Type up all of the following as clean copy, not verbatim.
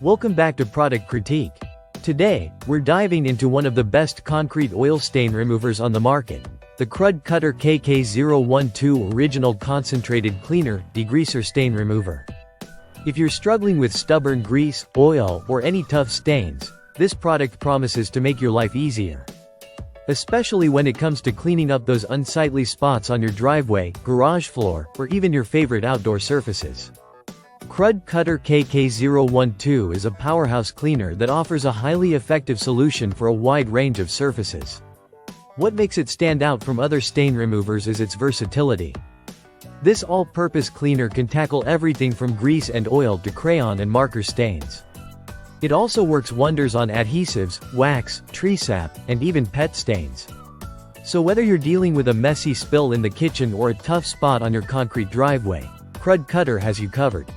Welcome back to Product Critique. Today, we're diving into one of the best concrete oil stain removers on the market, the Krud Kutter KK012 Original Concentrated Cleaner Degreaser Stain Remover. If you're struggling with stubborn grease, oil, or any tough stains, this product promises to make your life easier. Especially when it comes to cleaning up those unsightly spots on your driveway, garage floor, or even your favorite outdoor surfaces. Krud Kutter KK012 is a powerhouse cleaner that offers a highly effective solution for a wide range of surfaces. What makes it stand out from other stain removers is its versatility. This all-purpose cleaner can tackle everything from grease and oil to crayon and marker stains. It also works wonders on adhesives, wax, tree sap, and even pet stains. So whether you're dealing with a messy spill in the kitchen or a tough spot on your concrete driveway, Krud Kutter has you covered.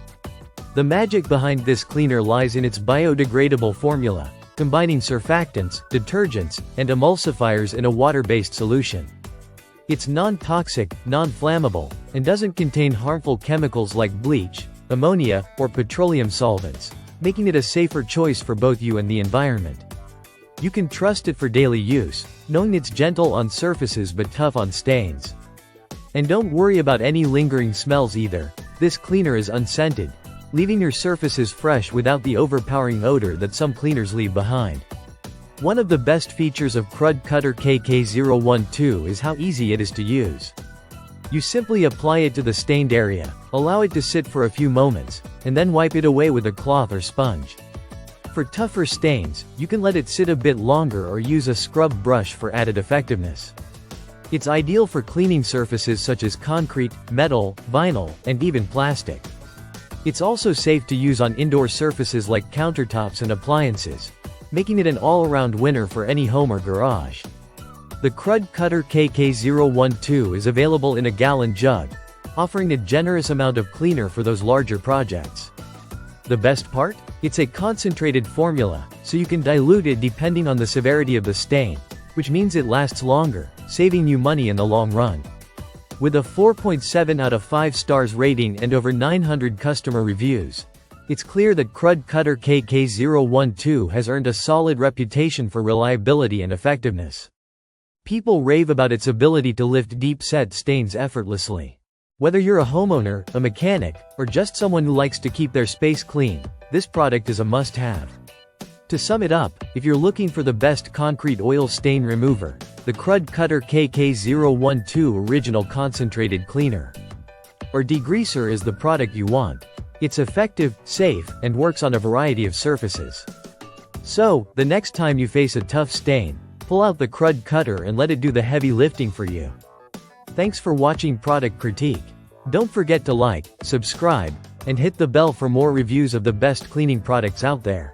The magic behind this cleaner lies in its biodegradable formula, combining surfactants, detergents, and emulsifiers in a water-based solution. It's non-toxic, non-flammable, and doesn't contain harmful chemicals like bleach, ammonia, or petroleum solvents, making it a safer choice for both you and the environment. You can trust it for daily use, knowing it's gentle on surfaces but tough on stains. And don't worry about any lingering smells either. This cleaner is unscented, leaving your surfaces fresh without the overpowering odor that some cleaners leave behind. One of the best features of Krud Kutter KK012 is how easy it is to use. You simply apply it to the stained area, allow it to sit for a few moments, and then wipe it away with a cloth or sponge. For tougher stains, you can let it sit a bit longer or use a scrub brush for added effectiveness. It's ideal for cleaning surfaces such as concrete, metal, vinyl, and even plastic. It's also safe to use on indoor surfaces like countertops and appliances, making it an all-around winner for any home or garage. The Krud Kutter KK012 is available in a gallon jug, offering a generous amount of cleaner for those larger projects. The best part? It's a concentrated formula, so you can dilute it depending on the severity of the stain, which means it lasts longer, saving you money in the long run. With a 4.7 out of 5 stars rating and over 900 customer reviews, it's clear that Krud Kutter KK012 has earned a solid reputation for reliability and effectiveness. People rave about its ability to lift deep-set stains effortlessly. Whether you're a homeowner, a mechanic, or just someone who likes to keep their space clean, this product is a must-have. To sum it up, if you're looking for the best concrete oil stain remover, the Krud Kutter KK012 Original Concentrated Cleaner or Degreaser is the product you want. It's effective, safe, and works on a variety of surfaces. So, the next time you face a tough stain, pull out the Krud Kutter and let it do the heavy lifting for you. Thanks for watching Product Critique. Don't forget to like, subscribe, and hit the bell for more reviews of the best cleaning products out there.